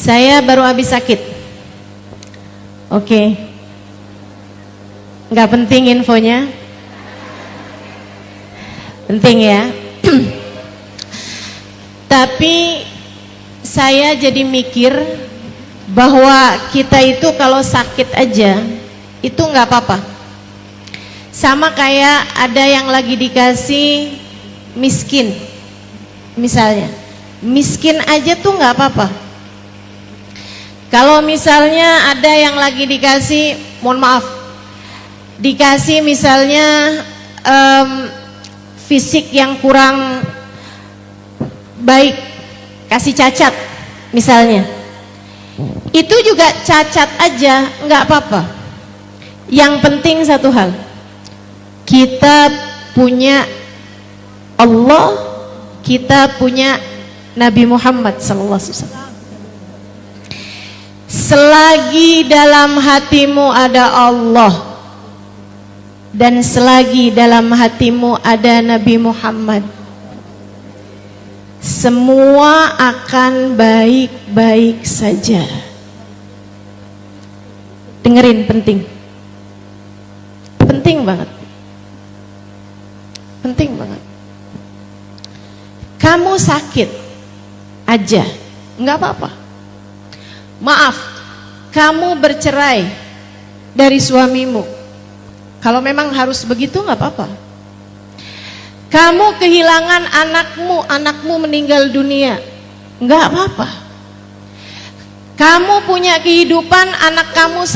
Saya baru habis sakit. Oke. Nggak penting infonya. Penting ya. Tapi saya jadi mikir bahwa kita itu kalau sakit aja itu nggak apa-apa. Sama kayak ada yang lagi dikasih miskin, misalnya miskin aja tuh nggak apa-apa. Kalau misalnya ada yang lagi dikasih, mohon maaf, dikasih misalnya fisik yang kurang baik, kasih cacat misalnya, itu juga cacat aja nggak apa-apa. Yang penting satu hal, kita punya Allah, kita punya Nabi Muhammad SAW. Selagi dalam hatimu ada Allah dan selagi dalam hatimu ada Nabi Muhammad, semua akan baik-baik saja. Dengerin, penting. Penting banget. Penting banget. Kamu sakit aja, nggak apa-apa. Maaf, kamu bercerai dari suamimu. Kalau memang harus begitu nggak apa-apa. Kamu kehilangan anakmu meninggal dunia, nggak apa-apa. Kamu punya kehidupan, anak kamu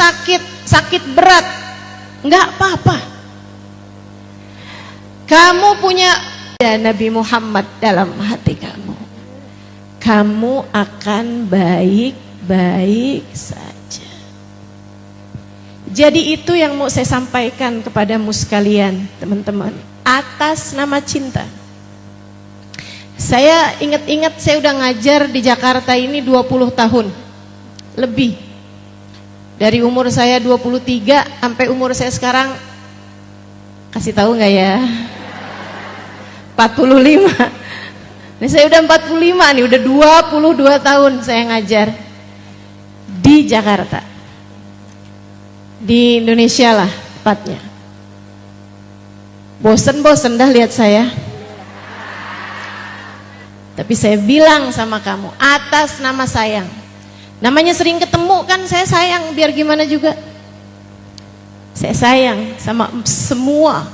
sakit berat, nggak apa-apa. Kamu punya Nabi Muhammad dalam hati kamu, kamu akan baik-baik saja. Jadi itu yang mau saya sampaikan kepadamu sekalian, teman-teman, atas nama cinta. Saya ingat-ingat, saya udah ngajar di Jakarta ini 20 tahun lebih. Dari umur saya 23 sampai umur saya sekarang, kasih tahu nggak ya, 45. Ini saya udah 45 nih, udah 22 tahun saya ngajar di Jakarta, di Indonesia lah tepatnya. Bosen dah lihat saya. Tapi saya bilang sama kamu, atas nama sayang, namanya sering ketemu kan, saya sayang biar gimana juga. Saya sayang sama semua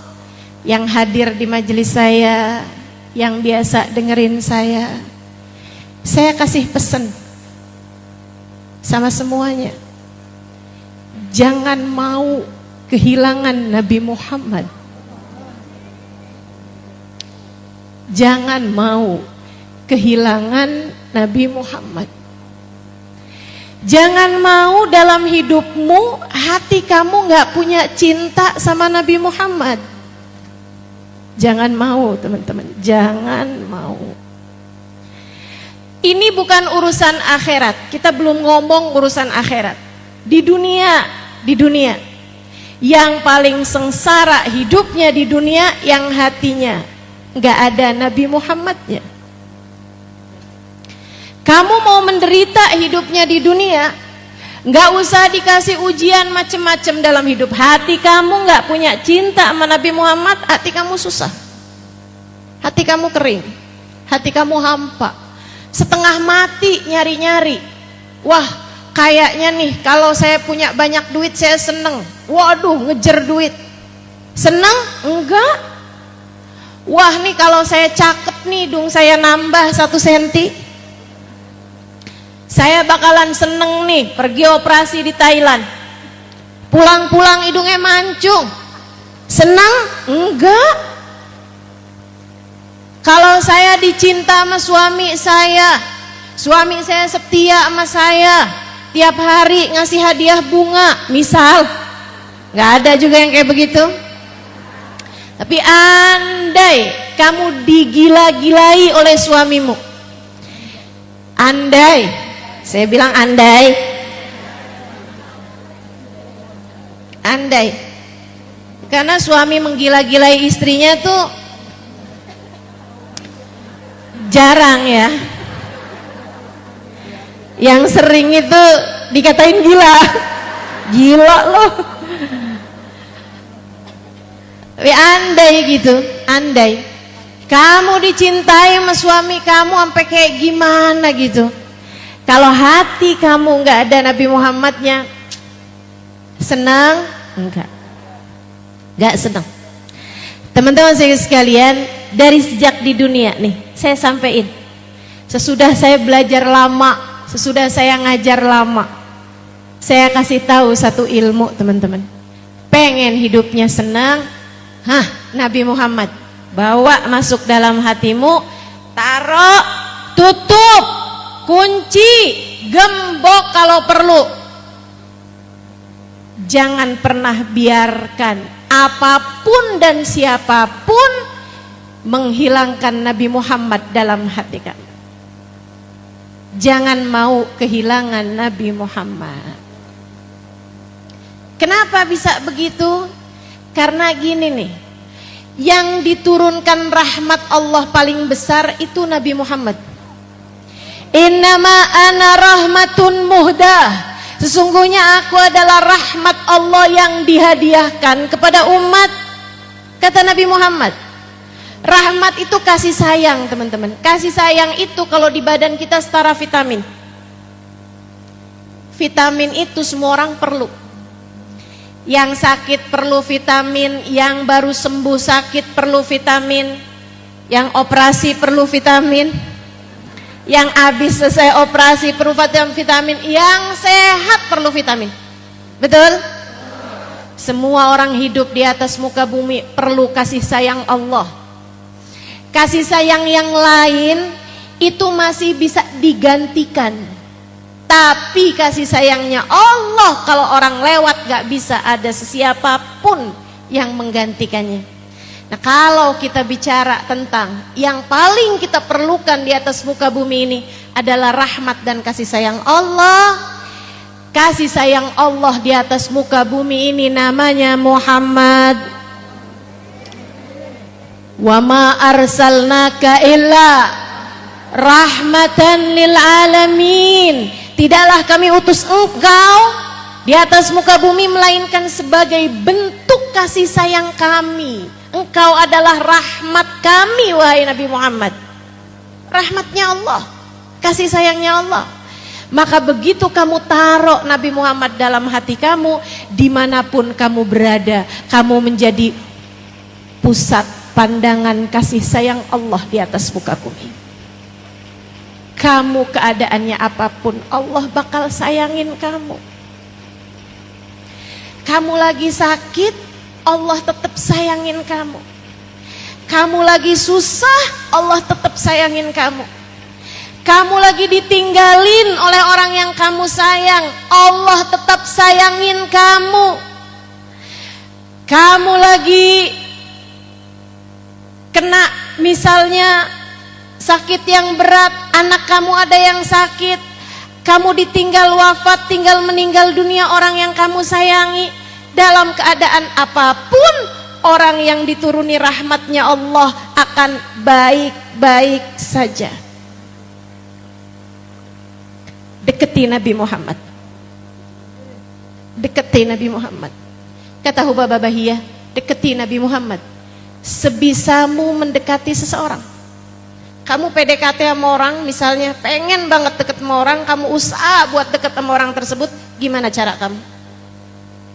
yang hadir di majelis saya, yang biasa dengerin saya. Saya kasih pesan sama semuanya, jangan mau kehilangan Nabi Muhammad. Jangan mau kehilangan Nabi Muhammad. Jangan mau dalam hidupmu hati kamu gak punya cinta sama Nabi Muhammad. Jangan mau, teman-teman, jangan mau. Ini bukan urusan akhirat. Kita belum ngomong urusan akhirat. Di dunia yang paling sengsara hidupnya di dunia, yang hatinya nggak ada Nabi Muhammadnya. Kamu mau menderita hidupnya di dunia, nggak usah dikasih ujian macem-macem dalam hidup. Hati kamu nggak punya cinta sama Nabi Muhammad, hati kamu susah, hati kamu kering, hati kamu hampa, setengah mati nyari-nyari. Wah, kayaknya nih kalau saya punya banyak duit saya seneng. Waduh, ngejar duit. Seneng? Enggak. Wah, nih kalau saya cakep nih, hidung saya nambah 1 senti, saya bakalan seneng nih pergi operasi di Thailand. Pulang-pulang hidungnya mancung. Seneng? Enggak. Kalau saya dicinta sama suami saya setia sama saya, tiap hari ngasih hadiah bunga, misal, nggak ada juga yang kayak begitu. Tapi andai kamu digila-gilai oleh suamimu, andai, saya bilang andai, karena suami menggila-gilai istrinya tuh jarang ya. Yang sering itu dikatain gila. Gila loh. Andai gitu, andai kamu dicintai sama suami kamu sampai kayak gimana gitu, kalau hati kamu nggak ada Nabi Muhammadnya, senang? Nggak senang. Teman-teman saya sekalian, dari sejak di dunia nih, saya sampaikan, sesudah saya belajar lama, sesudah saya ngajar lama, saya kasih tahu satu ilmu teman-teman. Pengen hidupnya senang, Nabi Muhammad bawa masuk dalam hatimu, taruh, tutup, kunci, gembok kalau perlu. Jangan pernah biarkan apapun dan siapapun menghilangkan Nabi Muhammad dalam hati kamu. Jangan mau kehilangan Nabi Muhammad. Kenapa bisa begitu? Karena gini nih, yang diturunkan rahmat Allah paling besar itu Nabi Muhammad. Innama ana rahmatun muhdah. Sesungguhnya aku adalah rahmat Allah yang dihadiahkan kepada umat. Kata Nabi Muhammad. Rahmat itu kasih sayang teman-teman. Kasih sayang itu kalau di badan kita setara vitamin. Vitamin itu semua orang perlu. Yang sakit perlu vitamin, yang baru sembuh sakit perlu vitamin, yang operasi perlu vitamin, yang habis selesai operasi perlu vitamin, yang sehat perlu vitamin. Betul? Semua orang hidup di atas muka bumi perlu kasih sayang Allah. Kasih sayang yang lain itu masih bisa digantikan. Tapi kasih sayangnya Allah kalau orang lewat gak bisa ada sesiapapun yang menggantikannya. Nah kalau kita bicara tentang yang paling kita perlukan di atas muka bumi ini adalah rahmat dan kasih sayang Allah. Kasih sayang Allah di atas muka bumi ini namanya Muhammad. Wa ma arsalnaka illa rahmatan lil alamin. Tidaklah kami utus engkau di atas muka bumi melainkan sebagai bentuk kasih sayang kami. Engkau adalah rahmat kami wahai Nabi Muhammad. Rahmatnya Allah, kasih sayangnya Allah. Maka begitu kamu taruh Nabi Muhammad dalam hati kamu, dimanapun kamu berada, kamu menjadi pusat pandangan kasih sayang Allah di atas muka bumi. Kamu keadaannya apapun, Allah bakal sayangin kamu. Kamu lagi sakit, Allah tetap sayangin kamu. Kamu lagi susah, Allah tetap sayangin kamu. Kamu lagi ditinggalin oleh orang yang kamu sayang, Allah tetap sayangin kamu. Kamu lagi kena misalnya sakit yang berat, anak kamu ada yang sakit, kamu ditinggal wafat, tinggal meninggal dunia orang yang kamu sayangi, dalam keadaan apapun, orang yang dituruni rahmatnya Allah akan baik-baik saja. Deketi Nabi Muhammad. Deketi Nabi Muhammad. Kata Hubabah Bahiyah, deketi Nabi Muhammad sebisamu mendekati seseorang. Kamu PDKT sama orang, misalnya pengen banget deket sama orang, kamu usaha buat deket sama orang tersebut, gimana cara kamu?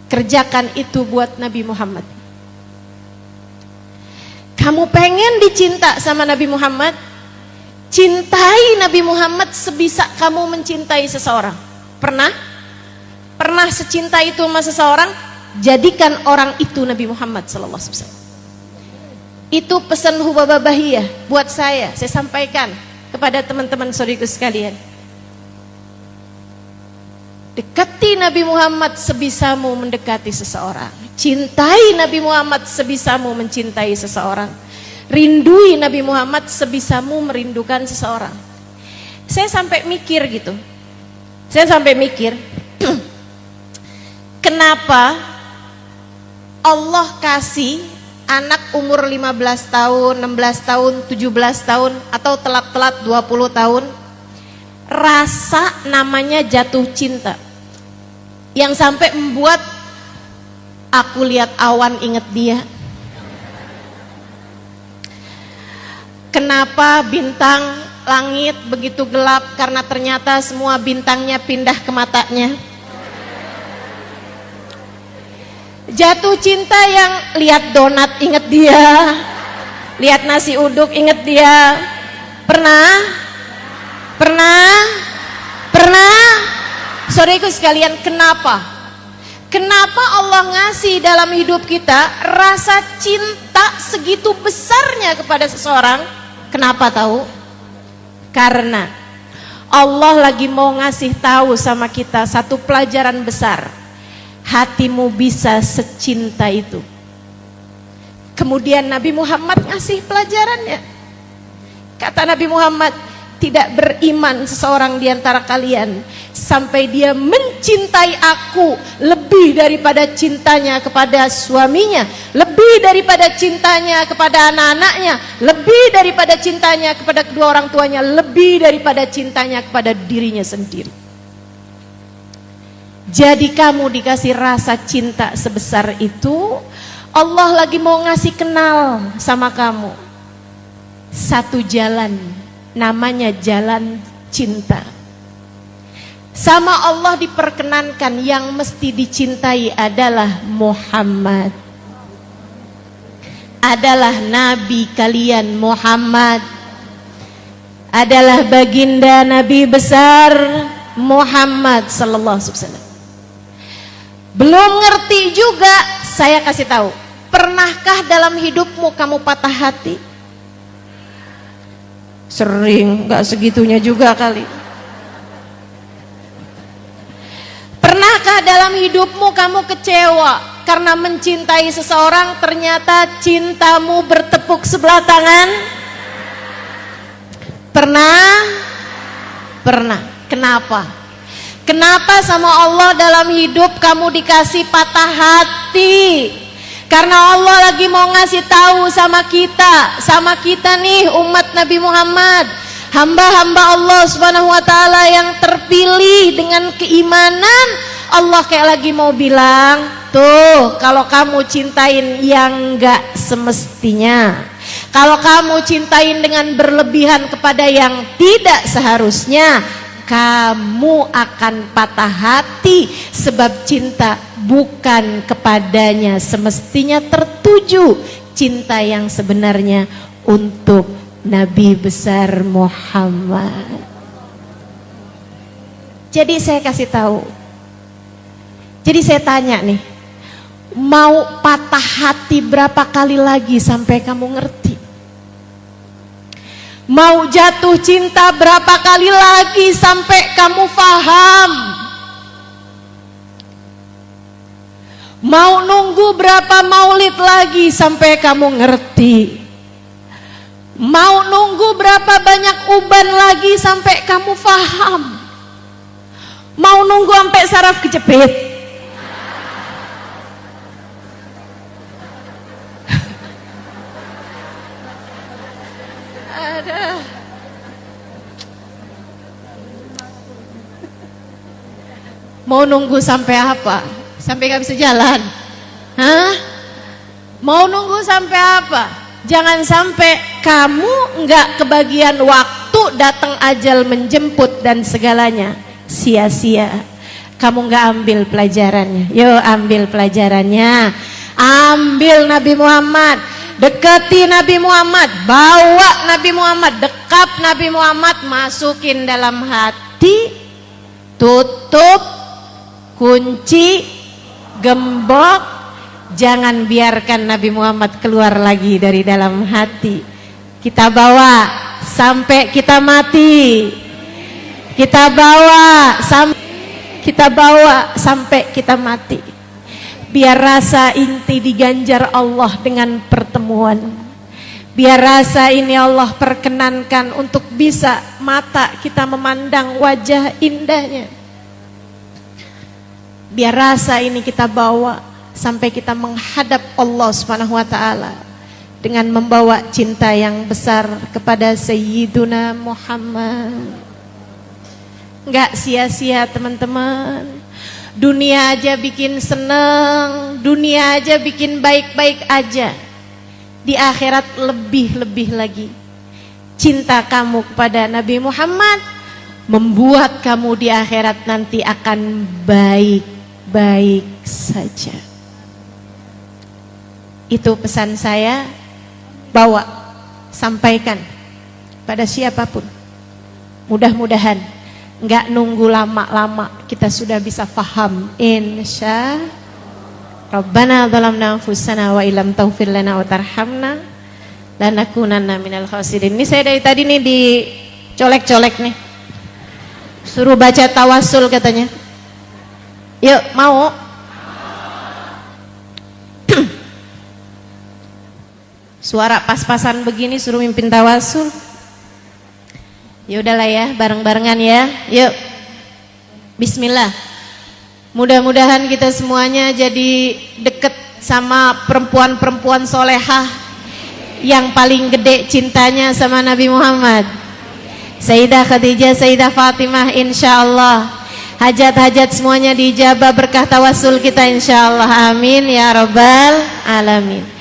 Kerjakan itu buat Nabi Muhammad. Kamu pengen dicinta sama Nabi Muhammad, cintai Nabi Muhammad sebisa kamu mencintai seseorang. Pernah? Pernah secinta itu sama seseorang? Jadikan orang itu Nabi Muhammad SAW. Itu pesan Hubabah Bahiyah buat saya sampaikan kepada teman-teman saudariku sekalian. Dekati Nabi Muhammad sebisamu mendekati seseorang. Cintai Nabi Muhammad sebisamu mencintai seseorang. Rindui Nabi Muhammad sebisamu merindukan seseorang. Saya sampai mikir gitu. Saya sampai mikir kenapa Allah kasih anak umur 15 tahun, 16 tahun, 17 tahun atau telat-telat 20 tahun rasa namanya jatuh cinta, yang sampai membuat aku lihat awan inget dia. Kenapa bintang langit begitu gelap? Karena ternyata semua bintangnya pindah ke matanya. Jatuh cinta yang lihat donat inget dia, lihat nasi uduk inget dia. Pernah? Saudaraku sekalian, kenapa Allah ngasih dalam hidup kita rasa cinta segitu besarnya kepada seseorang? Kenapa tahu? Karena Allah lagi mau ngasih tahu sama kita satu pelajaran besar. Hatimu bisa secinta itu. Kemudian Nabi Muhammad ngasih pelajarannya. Kata Nabi Muhammad, tidak beriman seseorang di antara kalian sampai dia mencintai aku lebih daripada cintanya kepada suaminya, lebih daripada cintanya kepada anak-anaknya, lebih daripada cintanya kepada kedua orang tuanya, lebih daripada cintanya kepada dirinya sendiri. Jadi kamu dikasih rasa cinta sebesar itu, Allah lagi mau ngasih kenal sama kamu satu jalan, namanya jalan cinta. Sama Allah diperkenankan yang mesti dicintai adalah Muhammad, adalah Nabi kalian. Muhammad adalah baginda Nabi besar Muhammad sallallahu alaihi wasallam. Belum ngerti juga, saya kasih tahu. Pernahkah dalam hidupmu kamu patah hati? Sering, gak segitunya juga kali. Pernahkah dalam hidupmu kamu kecewa karena mencintai seseorang, ternyata cintamu bertepuk sebelah tangan? Pernah. Kenapa sama Allah dalam hidup kamu dikasih patah hati? Karena Allah lagi mau ngasih tahu sama kita nih umat Nabi Muhammad, hamba-hamba Allah Subhanahu wa taala yang terpilih dengan keimanan. Allah kayak lagi mau bilang, tuh kalau kamu cintain yang enggak semestinya, kalau kamu cintain dengan berlebihan kepada yang tidak seharusnya, kamu akan patah hati, sebab cinta bukan kepadanya semestinya tertuju. Cinta yang sebenarnya untuk Nabi besar Muhammad. Jadi saya kasih tahu. Jadi saya tanya nih, mau patah hati berapa kali lagi sampai kamu ngerti? Mau jatuh cinta berapa kali lagi sampai kamu paham? Mau nunggu berapa maulid lagi sampai kamu ngerti? Mau nunggu berapa banyak uban lagi sampai kamu paham? Mau nunggu sampai saraf kejepit? Mau nunggu sampai apa? Sampai gak bisa jalan? Hah? Mau nunggu sampai apa? Jangan sampai kamu nggak kebagian waktu, datang ajal menjemput dan segalanya sia-sia. Kamu nggak ambil pelajarannya. Yo, ambil pelajarannya. Ambil Nabi Muhammad, deketi Nabi Muhammad, bawa Nabi Muhammad, dekap Nabi Muhammad, masukin dalam hati, tutup, kunci, gembok. Jangan biarkan Nabi Muhammad keluar lagi dari dalam hati. Kita bawa sampai kita mati. Kita bawa sampai kita mati. Biar rasa inti diganjar Allah dengan pertemuan. Biar rasa ini Allah perkenankan untuk bisa mata kita memandang wajah indahnya. Biar rasa ini kita bawa sampai kita menghadap Allah Subhanahu wa taala dengan membawa cinta yang besar kepada Sayyiduna Muhammad. Nggak sia-sia teman-teman. Dunia aja bikin seneng, dunia aja bikin baik-baik aja. Di akhirat lebih-lebih lagi. Cinta kamu kepada Nabi Muhammad membuat kamu di akhirat nanti akan baik-baik saja. Itu pesan saya, bawa, sampaikan pada siapapun. Mudah-mudahan nggak nunggu lama-lama kita sudah bisa faham, insya Rabbana zalamna anfusana wa illam taghfir lana wa tarhamna lanakunanna minal khasirin. Ini saya dari tadi nih dicolek-colek nih, suruh baca tawasul katanya. Yuk, mau? Suara pas-pasan begini suruh mimpin tawasul. Ya udahlah ya, bareng-barengan ya. Yuk. Bismillah. Mudah-mudahan kita semuanya jadi deket sama perempuan-perempuan solehah yang paling gede cintanya sama Nabi Muhammad. Sayyidah Khadijah, Sayyidah Fatimah, insyaallah. Hajat-hajat semuanya dijabah berkah tawasul kita insyaallah. Amin ya rabbal alamin.